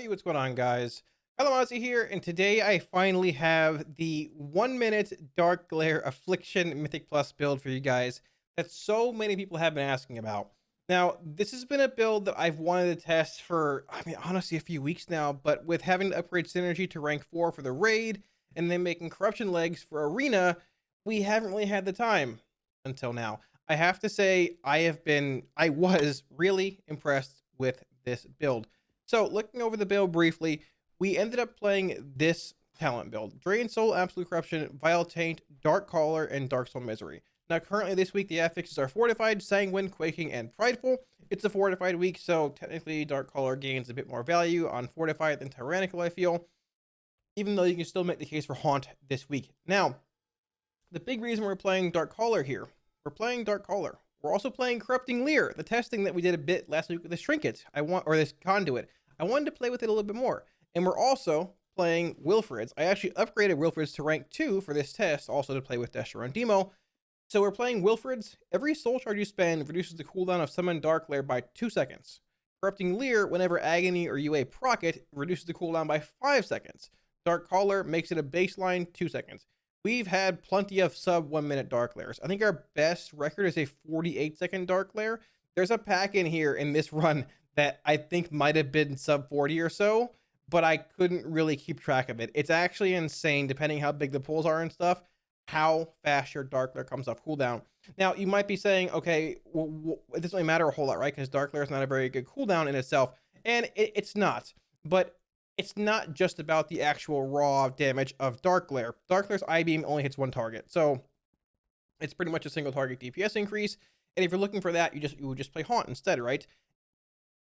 what's going on, guys? Kalamazi here, and today I finally have the 1 minute Darkglare Affliction Mythic Plus build for you guys that so many people have been asking about. Now, this has been a build that I've wanted to test for, honestly, a few weeks now, but with having to upgrade Synergy to rank 4 for the raid, and then making Corruption legs for Arena, we haven't really had the time until now. I have to say, I was really impressed with this build. So looking over the build briefly, we ended up playing this talent build: Drain Soul, Absolute Corruption, Vile Taint, Dark Caller, and Dark Soul Misery. Now currently this week the affixes are Fortified, Sanguine, Quaking, and Prideful. It's a Fortified week, so technically Dark Caller gains a bit more value on Fortified than Tyrannical, I feel, even though you can still make the case for Haunt this week. Now, the big reason we're playing Dark Caller here, we're also playing Corrupting Leer, the testing that we did a bit last week with this trinket. This conduit. I wanted to play with it a little bit more. And we're also playing Wilfred's. I actually upgraded Wilfred's to rank 2 for this test, also to play with Desher and Demo. So we're playing Wilfred's. Every soul charge you spend reduces the cooldown of Summon Darkglare by 2 seconds. Corrupting Leer, whenever Agony or UA proc it, reduces the cooldown by 5 seconds. Dark Caller makes it a baseline 2 seconds. We've had plenty of sub 1 minute Darkglares. I think our best record is a 48-second Darkglare. There's a pack in here in this run that I think might have been sub 40 or so, but I couldn't really keep track of it. It's actually insane, depending how big the pools are and stuff, how fast your Darkglare comes off cooldown. Now, you might be saying, okay, well, it doesn't really matter a whole lot, right? Because Darkglare is not a very good cooldown in itself, and it's not. But it's not just about the actual raw damage of Darkglare. Darkglare's I-Beam only hits one target, so it's pretty much a single target DPS increase. And if you're looking for that, you would just play Haunt instead, right?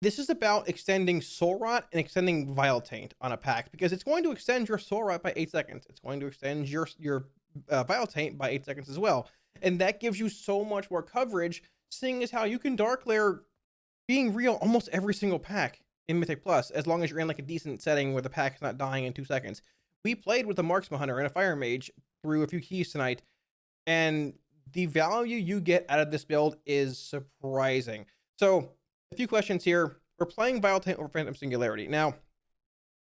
This is about extending Soul Rot and extending Vile Taint on a pack, because it's going to extend your Soul Rot by 8 seconds. It's going to extend your Vile Taint by 8 seconds as well. And that gives you so much more coverage, seeing as how you can Darkglare being real almost every single pack in Mythic Plus, as long as you're in like a decent setting where the pack is not dying in 2 seconds. We played with a Marksman Hunter and a Fire Mage through a few keys tonight, and the value you get out of this build is surprising. So, a few questions here. We're playing Vile Taint over Phantom Singularity. Now,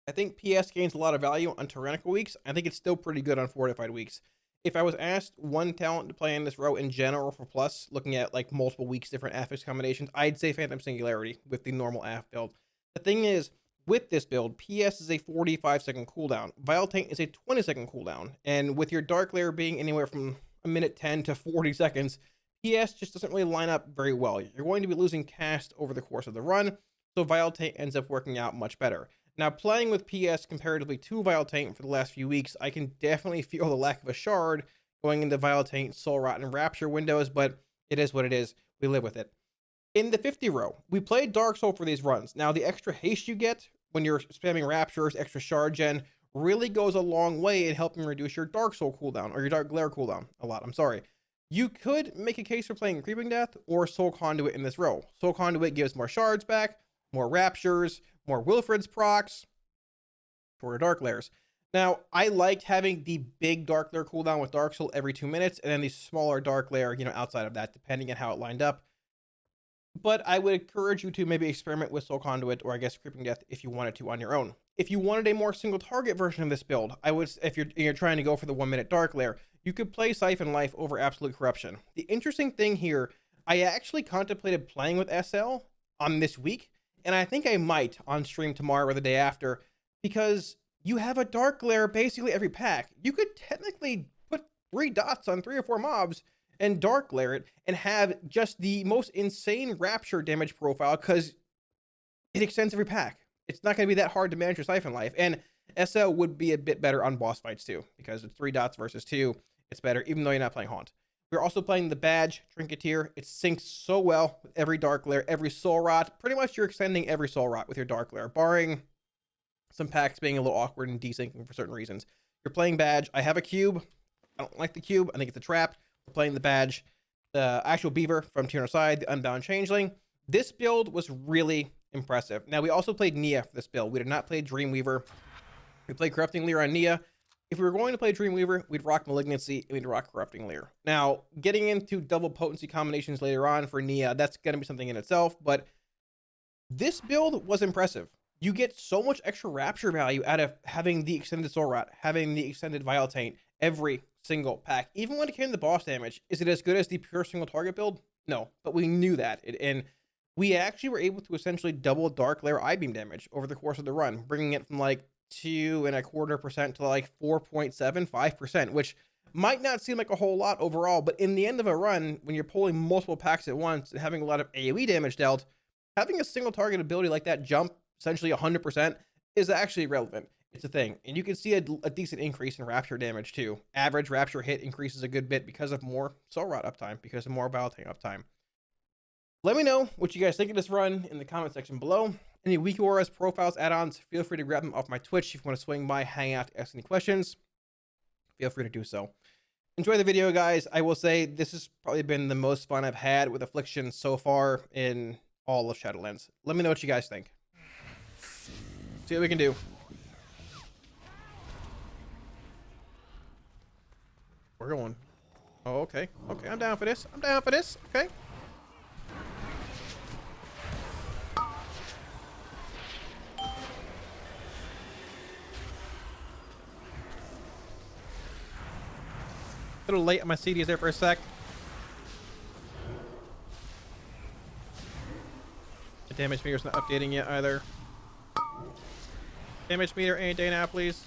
I think PS gains a lot of value on Tyrannical weeks. I think it's still pretty good on Fortified weeks. If I was asked one talent to play in this row in general for Plus, looking at like multiple weeks, different affix combinations, I'd say Phantom Singularity with the normal aff build. The thing is, with this build, PS is a 45-second cooldown. Vile Taint is a 20-second cooldown. And with your Darkglare being anywhere from a minute 10 to 40 seconds, PS just doesn't really line up very well. You're going to be losing cast over the course of the run, so Vile Taint ends up working out much better. Now, playing with PS comparatively to Vile Taint for the last few weeks, I can definitely feel the lack of a shard going into Vile Taint, Soul Rot, and Rapture windows, but it is what it is. We live with it. In the 50 row, we played Dark Soul for these runs. Now, the extra haste you get when you're spamming Raptures, extra shard gen, really goes a long way in helping reduce your Dark Soul cooldown, or your Darkglare cooldown a lot. I'm sorry. You could make a case for playing Creeping Death or Soul Conduit in this row. Soul Conduit gives more shards back, more Raptures, more Wilfred's procs, for your Darkglares. Now, I liked having the big Darkglare cooldown with Dark Soul every 2 minutes, and then the smaller Darkglare, outside of that, depending on how it lined up. But I would encourage you to maybe experiment with Soul Conduit, or I guess Creeping Death, if you wanted to on your own. If you wanted a more single target version of this build, if you're trying to go for the 1 minute Darkglare, you could play Siphon Life over Absolute Corruption. The interesting thing here, I actually contemplated playing with SL on this week, and I think I might on stream tomorrow or the day after, because you have a Darkglare basically every pack. You could technically put 3 dots on 3 or 4 mobs and Darkglare it and have just the most insane Rapture damage profile, because it extends every pack. It's not going to be that hard to manage your Siphon Life, and SL would be a bit better on boss fights too, because it's 3 dots versus 2. It's better, even though you're not playing Haunt. We're also playing the Badge Trinketeer. It syncs so well with every Darkglare, every Soul Rot. Pretty much you're extending every Soul Rot with your Darkglare, barring some packs being a little awkward and desyncing for certain reasons. You're playing Badge. I have a cube. I don't like the cube. I think it's a trap. We're playing the Badge. The actual Beaver from Tiernoside, the Unbound Changeling. This build was really impressive. Now, we also played Nia for this build. We did not play Dreamweaver. We played Corrupting Leer on Nia. If we were going to play Dreamweaver, we'd rock Malignancy and we'd rock Corrupting Leer. Now, getting into double potency combinations later on for Nia, that's going to be something in itself, but this build was impressive. you get so much extra rapture value out of having the extended soul rot, having the extended vial taint every single pack. Even when it came to boss damage, is it as good as the pure single target build? No, but we knew that. And we actually were able to essentially double Darkglare I-beam damage over the course of the run, bringing it from like 2.25% to like 4.75%, which might not seem like a whole lot overall, but in the end of a run, when you're pulling multiple packs at once and having a lot of AoE damage dealt, having a single target ability like that jump essentially 100% is actually relevant. It's a thing. And you can see a decent increase in rapture damage too. Average rapture hit increases a good bit because of more soul rot uptime, because of more battle tank uptime. Let me know what you guys think of this run in the comment section below. Any weak auras, profiles, add-ons, feel free to grab them off my Twitch. If you want to swing by, hang out, ask any questions, feel free to do so. Enjoy the video, guys. I will say this has probably been the most fun I've had with Affliction so far in all of Shadowlands. Let me know what you guys think. See what we can do. We're going. Oh, okay. Okay, I'm down for this. I'm down for this. Okay. A little late on my CDs there for a sec. The damage meter's not updating yet either. Damage meter any day now, please.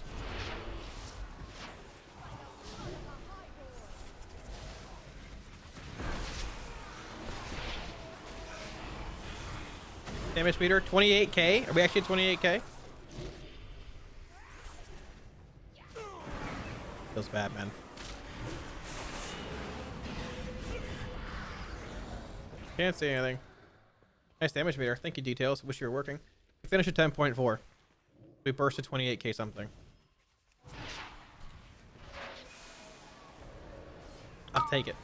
Damage meter 28k. Are we actually at 28k? Feels bad, man. Can't see anything. Nice damage meter. Thank you, details. Wish you were working. We finished at 10.4. We burst to 28k something. I'll take it.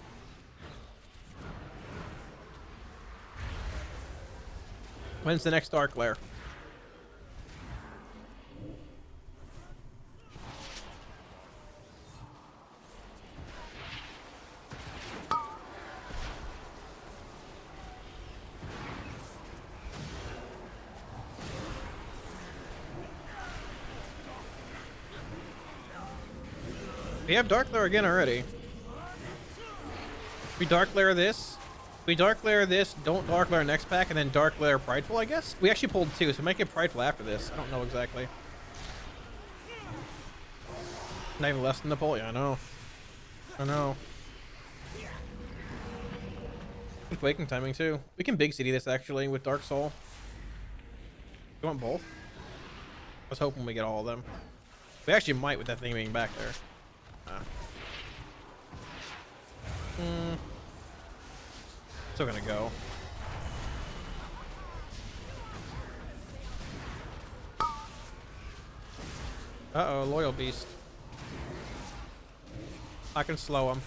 When's the next Darkglare? We have Darkglare again already. We Darkglare this. We Darkglare this, don't Darkglare next pack, and then Darkglare Prideful, I guess? We actually pulled two, so we might get Prideful after this. I don't know exactly. Not even less than the pull? Yeah, I know. I know. Good Quaking timing, too. We can big city this, actually, with Dark Soul. You want both? I was hoping we get all of them. We actually might with that thing being back there. Still gonna go. Uh-oh, Loyal Beast. I can slow him.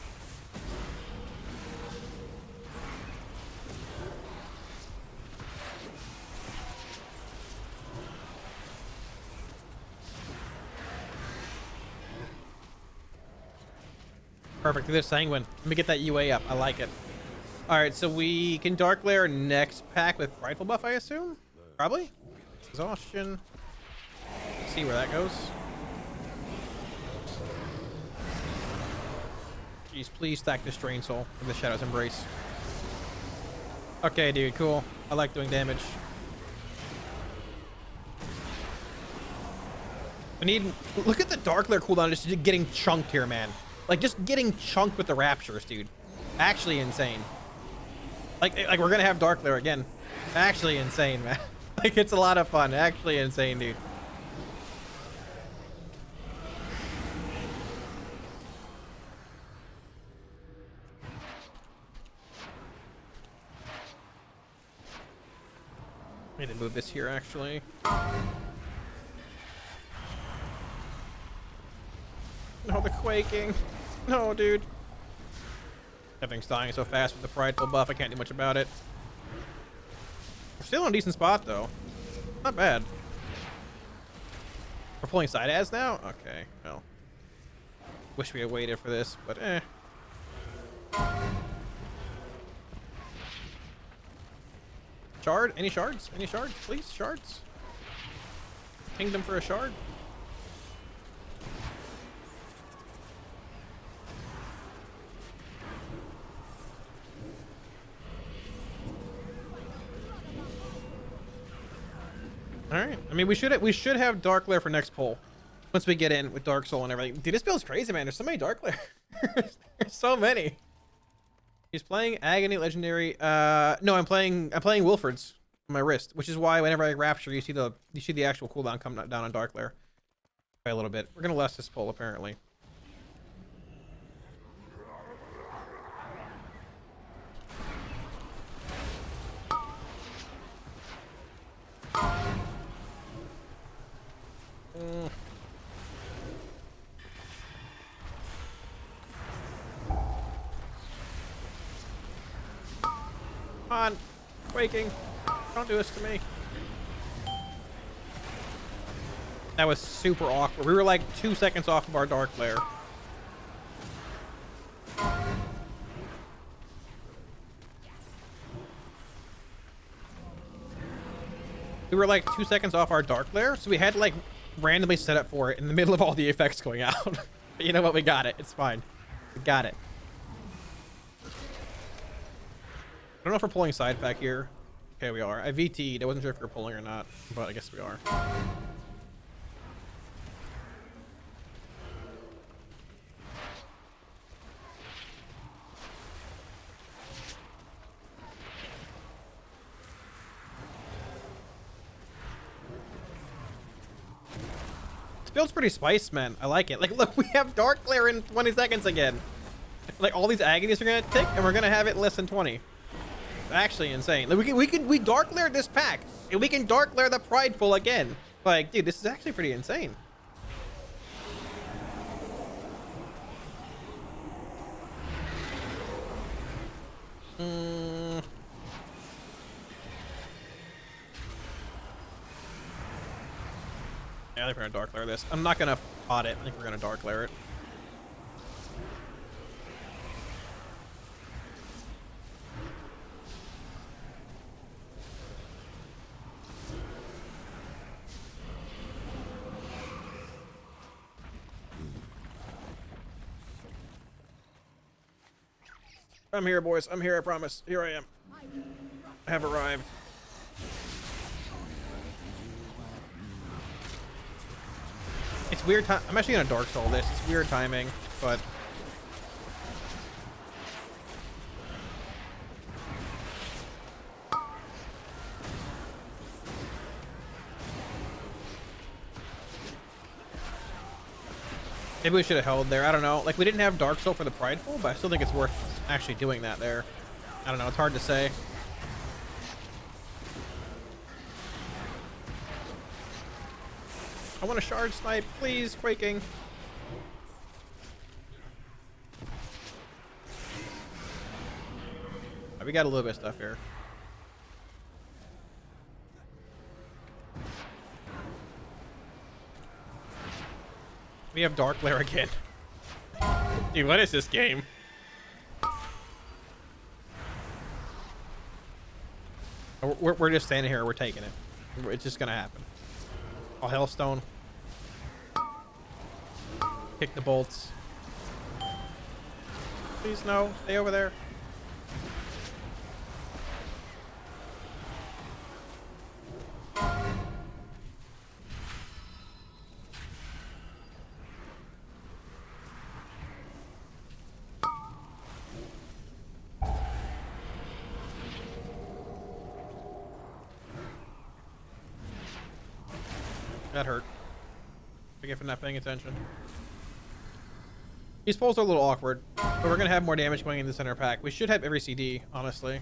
Perfect. This Sanguine. Let me get that UA up. I like it. Alright, so we can Darkglare next pack with Prideful buff, I assume? Probably? Exhaustion. Let's see where that goes. Jeez, please stack this Drain Soul from the Shadow's Embrace. Okay, dude, cool. I like doing damage. I need... Look at the Darkglare cooldown just getting chunked here, man. Like, just getting chunked with the Raptures, dude. Actually insane. Like we're gonna have Darkglare again. Actually insane, man. Like, it's a lot of fun. Actually insane, dude. I need to move this here, actually. No, the Quaking. No, dude. Everything's dying so fast with the Prideful buff, I can't do much about it. We're still in a decent spot, though. Not bad. We're pulling side ads now? Okay, well. Wish we had waited for this, but eh. Shard? Any shards? Any shards, please? Shards? Kingdom for a shard. All right. I mean, we should have Darkglare for next pull once we get in with Dark Soul and everything. Dude, this build's crazy, man. There's so many Darkglare. There's so many. He's playing Agony Legendary. No, I'm playing Wilfred's on my wrist, which is why whenever I rapture, you see the actual cooldown come down on Darkglare by a little bit. We're gonna last this pull apparently. Come on, waking. Don't do this to me. That was super awkward. We were like 2 seconds off of our Darkglare. We were like 2 seconds off our Darkglare, so we had to like randomly set up for it in the middle of all the effects going out. But you know what? We got it. It's fine. We got it. I don't know if we're pulling side pack here. Okay, we are. I VT'd. I wasn't sure if we were pulling or not, but I guess we are. This build's pretty spiced, man. I like it. Like, look, we have Darkglare in 20 seconds again. Like, all these agonies are gonna tick, and we're gonna have it in less than 20. Actually insane. Like, we Darkglare this pack, and we can Darkglare the Prideful again. Like, dude, this is actually pretty insane. Yeah, I think we're gonna Darkglare this. I'm not gonna pot it. I think we're gonna Darkglare it. I'm here, boys. I'm here, I promise. Here I am. I have arrived. It's weird time. I'm actually gonna Dark Soul this. It's weird timing, but maybe we should have held there. I don't know. Like, we didn't have Dark Soul for the Prideful, but I still think it's worth actually doing that there. I don't know. It's hard to say. I want a shard snipe, please. Quaking. We got a little bit of stuff here. We have Darkglare again. Dude, what is this game? We're just standing here. We're taking it. It's just gonna happen. Oh, Hellstone. Kick the bolts. Please no. Stay over there. That hurt. Forget for not paying attention. These pulls are a little awkward, but we're gonna have more damage going in the center pack. We should have every CD, honestly,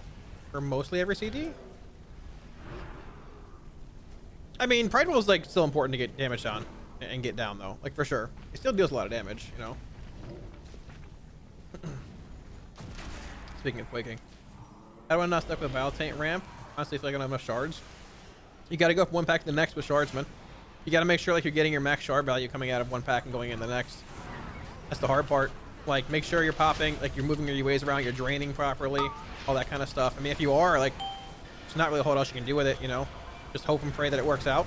or mostly every CD. I mean, Prideful is like still important to get damage on and get down though, like for sure. It still deals a lot of damage, you know. Speaking of quaking, I don't want to not stuck with Vile Taint ramp. Honestly, I feel like I don't have enough shards. You got to go from one pack to the next with shardsman. You got to make sure like you're getting your max shard value coming out of one pack and going in the next. That's the hard part. Like, make sure you're popping, like you're moving your UAs around, you're draining properly, all that kind of stuff. I mean, if you are, like, there's not really a whole lot else you can do with it, you know. Just hope and pray that it works out.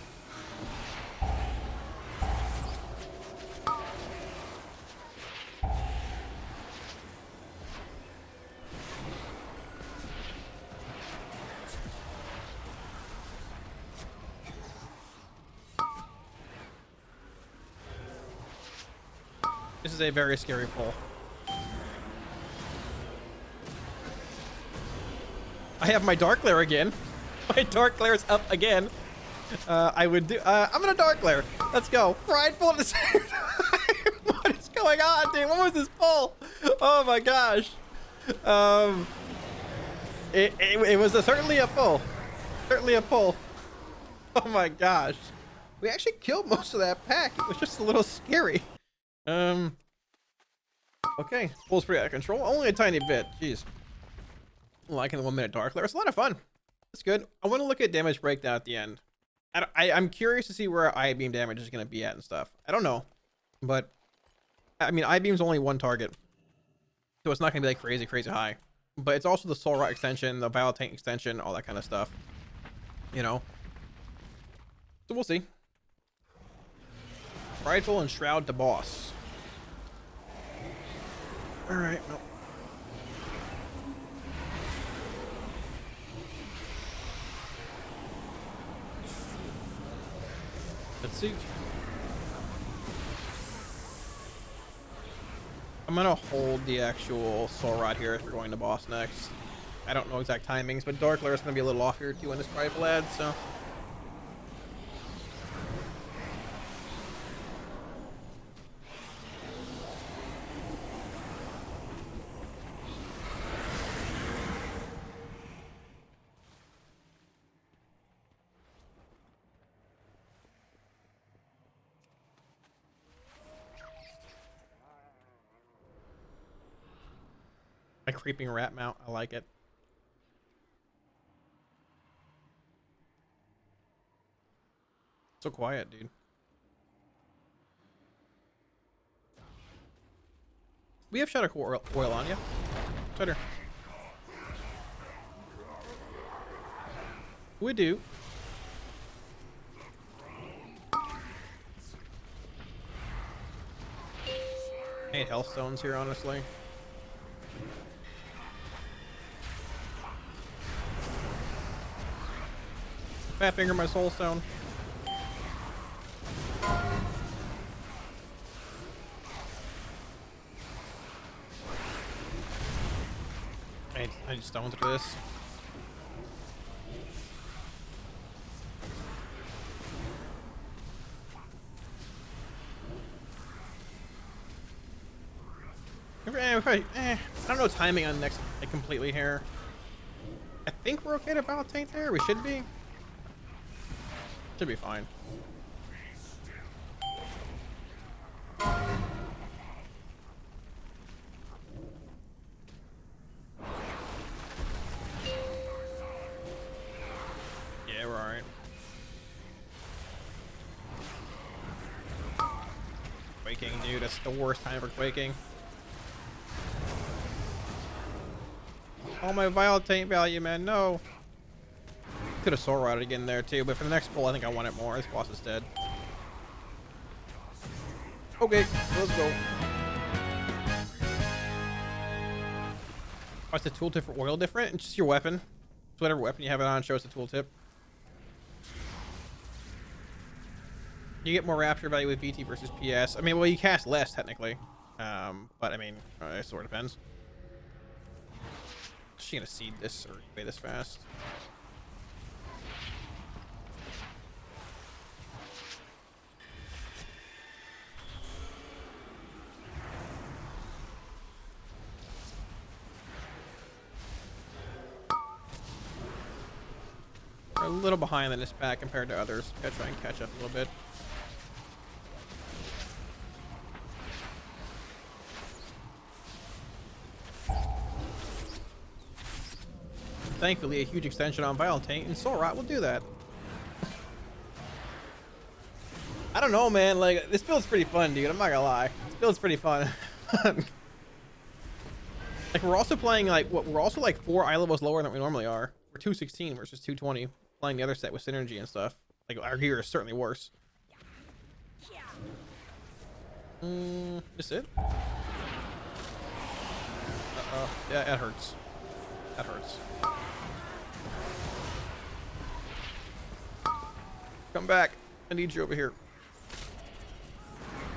This is a very scary pull. I have my Darkglare again. My Darkglare's up again. I'm gonna Darkglare. Let's go. Prideful at the same time. What is going on, dude? What was this pull? Oh my gosh. It was certainly a pull. Certainly a pull. Oh my gosh. We actually killed most of that pack. It was just a little scary. Okay. Pull's pretty out of control. Only a tiny bit. Jeez. Liking the 1 minute Darkglare. It's a lot of fun. It's good. I want to look at damage breakdown at the end. I'm curious to see where I-beam damage is going to be at and stuff. I don't know. But, I mean, I-beam's only one target. So it's not going to be like crazy, crazy high. But it's also the Soul Rot extension, the Vile Taint extension, all that kind of stuff. You know? So we'll see. Prideful and Shroud to boss. Alright, well. Let's see. I'm gonna hold the actual Soul Rod here if we're going to boss next. I don't know exact timings, but Darkglare is gonna be a little off here too on this Prideful ad, so. My creeping rat mount, I like it. So quiet, dude. We have Shadow Oil on you. Shadow. We do. I need health stones here, honestly. Fat finger my soul stone. I need stones for this. I don't know timing on next like completely here. I think we're okay to Vile Taint there. We should be. Should be fine. Yeah, we're alright. Quaking, dude. That's the worst time for quaking. Oh, my Vile Taint value, man. No. Could have Soul Rotted again there too, but for the next pull, I think I want it more. This boss is dead. Okay, let's go. What's the tooltip for oil different? It's just your weapon. So whatever weapon you have it on shows the tooltip. You get more rapture value with VT versus PS. I mean, well, you cast less technically, but I mean, it sort of depends. Is she gonna seed this or pay this fast? We're a little behind in this pack compared to others. Gotta try and catch up a little bit. Thankfully, a huge extension on Vile Taint and Soul Rot will do that. I don't know, man. Like, this build's pretty fun, dude. I'm not gonna lie. This build's pretty fun. Like, we're also playing, like, we're also, like, 4 eye levels lower than we normally are. We're 216 versus 220. Playing the other set with synergy and stuff. Like, our gear is certainly worse. Is it? Uh-oh. Yeah, that hurts. That hurts. Come back. I need you over here.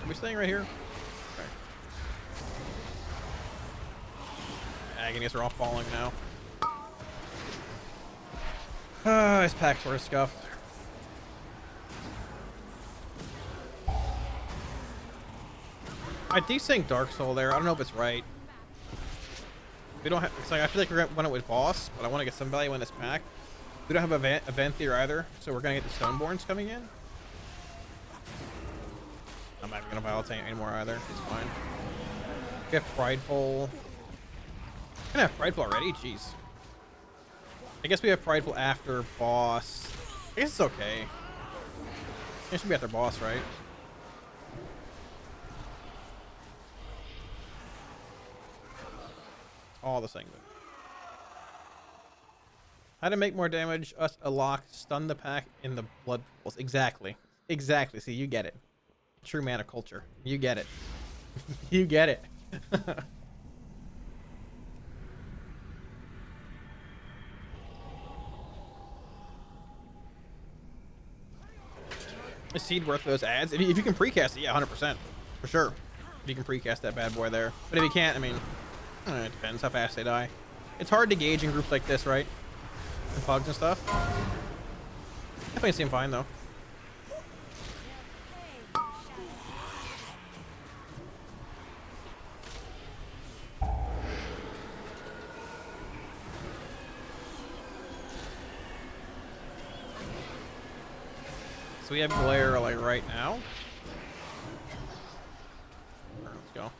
Are we staying right here? Okay. agonies are all falling now. His pack sort of scuffed. I do think Dark Soul there. I don't know if it's right. We don't have. It's like I feel like we're gonna win it with boss, but I want to get some value in this pack. We don't have event here either, so we're gonna get the Stoneborns coming in. I'm not even gonna violate anymore either. It's fine. We have Prideful. We're gonna have Prideful already. Jeez. I guess we have Prideful after boss. I guess it's okay. It should be after boss, right? All the same. How to make more damage, us a lock, stun the pack in the blood pools. Exactly. Exactly. See, you get it. True mana culture. You get it. You get it. Is Seed worth those ads? If you can precast it, yeah, 100%. For sure. If you can precast that bad boy there. But if you can't, I mean, it depends how fast they die. It's hard to gauge in groups like this, right? And pugs and stuff. Definitely seem fine, though. So we have Glare like right now. Let's go.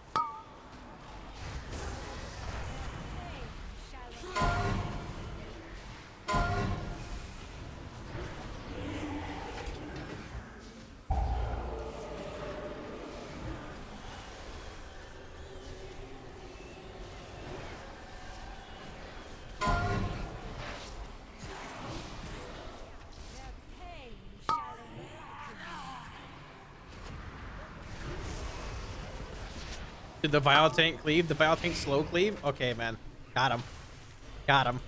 Did the Vile Tank cleave? The Vile Tank slow cleave? Okay, man. Got him. Got him.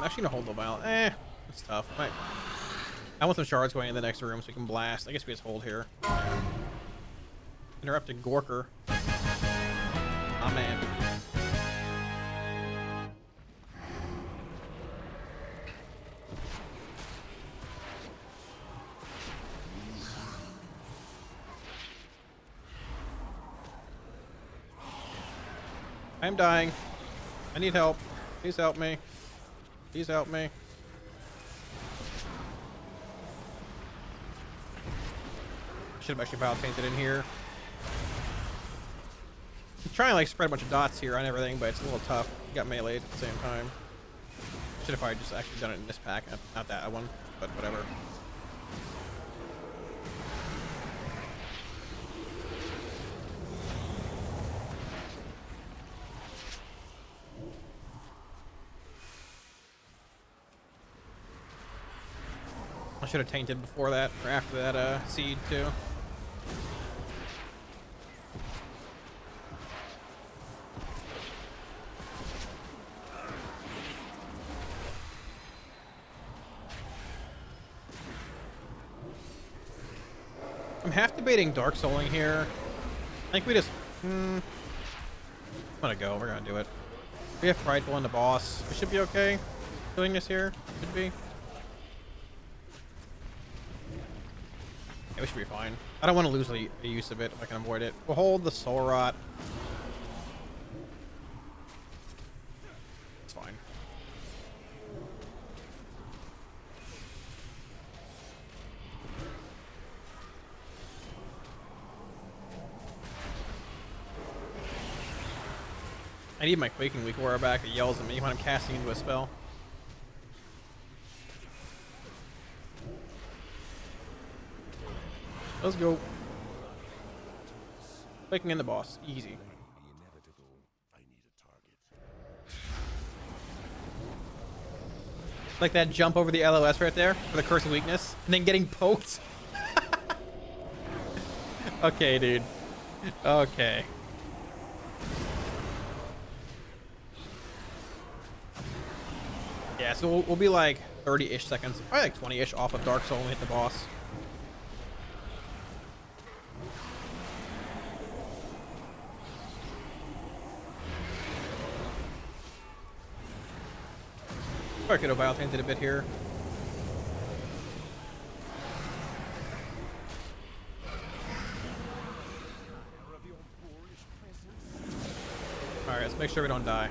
Actually, gonna hold the Vile. It's tough. I want some shards going in the next room so we can blast. I guess we just hold here. Yeah. Interrupted Gorker. Oh, man. I'm dying. I need help. Please help me. Please help me. Should have actually Vile Tainted in here. I'm trying to like spread a bunch of dots here on everything, but it's a little tough. Got meleeed at the same time. Should have probably just actually done it in this pack, not that one, but whatever. I should have tainted before that or after that seed too. I'm half debating Dark Souling here. I think we just I'm gonna go. We're gonna do it. We have Prideful in the boss. We should be okay doing this here. Should be. Yeah, we should be fine. I don't want to lose the use of it if I can avoid it. We'll hold the Soul Rot. It's fine. I need my Quaking Weak Aura back that yells at me when I'm casting into a spell. Let's go. Quaking in the boss. Easy. Like that jump over the LOS right there for the Curse of Weakness, and then getting poked. Okay, dude. Okay. Yeah, so we'll be like 30-ish seconds, probably like 20-ish off of Dark Soul when we hit the boss. I could have Vile Tainted a bit here. Alright, let's make sure we don't die.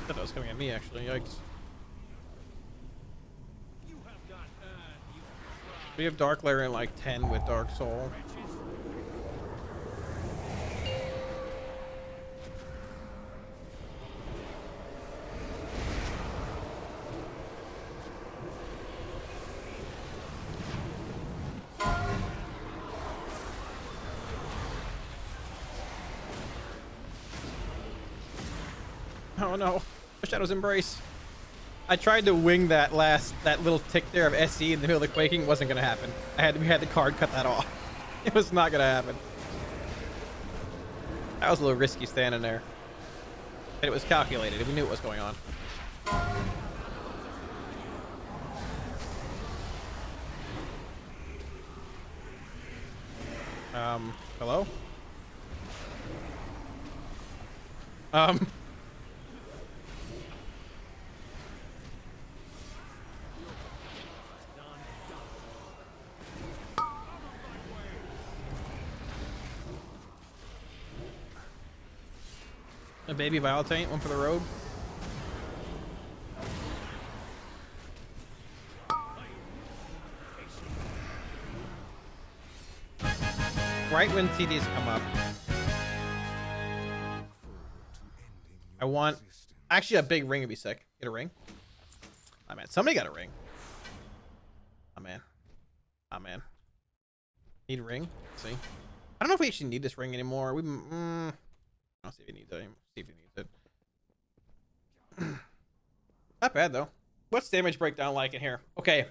I thought that was coming at me, actually. Yikes. We have Darkglare in like 10 with Dark Soul. Oh no, Shadow's Embrace. I tried to wing that little tick there of SC in the middle of the quaking. Wasn't gonna happen. We had the card cut that off. It was not gonna happen. That was a little risky standing there. But it was calculated. We knew what was going on. Hello? A baby Vile Taint, one for the road. Right when CDs come up. I want... Actually, a big ring would be sick. Get a ring? Oh, man. Somebody got a ring. Oh, man. Oh, man. Need a ring? Let's see. I don't know if we actually need this ring anymore. I'll see if he needs it. See if he needs it. Not bad, though. What's damage breakdown like in here? Okay.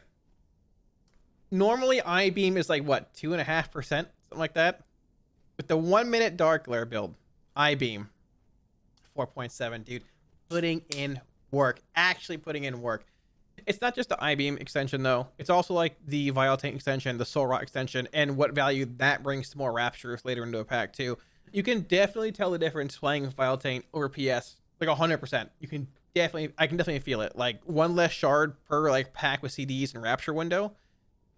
Normally, I-beam is like, what, 2.5%? Something like that. With the 1-minute Darkglare build, I-beam, 4.7, dude. Putting in work. Actually putting in work. It's not just the I-beam extension, though. It's also like the Vile Taint extension, the Soul Rot extension, and what value that brings to more Raptures later into a pack, too. You can definitely tell the difference playing Vile Taint over PS, like 100%. I can definitely feel it. Like one less shard per like pack with CDs and Rapture window.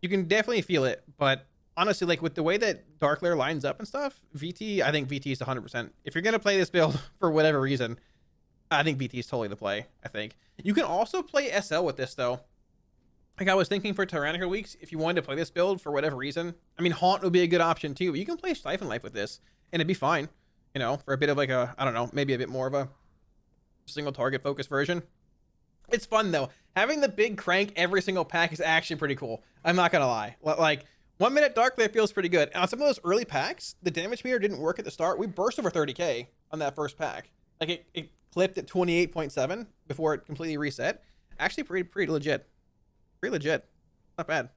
You can definitely feel it, but honestly, like with the way that Darkglare lines up and stuff, VT, I think VT is 100%. If you're gonna play this build for whatever reason, I think VT is totally the play. I think you can also play SL with this though. Like I was thinking for Tyrannical Weeks, if you wanted to play this build for whatever reason, I mean Haunt would be a good option too. But you can play Siphon Life with this. And it'd be fine, you know, for a bit of like a, I don't know, maybe a bit more of a single target focused version. It's fun though. Having the big crank every single pack is actually pretty cool. I'm not gonna lie. Like 1-minute Darkglare feels pretty good. And on some of those early packs, the damage meter didn't work at the start. We burst over 30k on that first pack. Like it clipped at 28.7 before it completely reset. Actually pretty legit. Pretty legit. Not bad.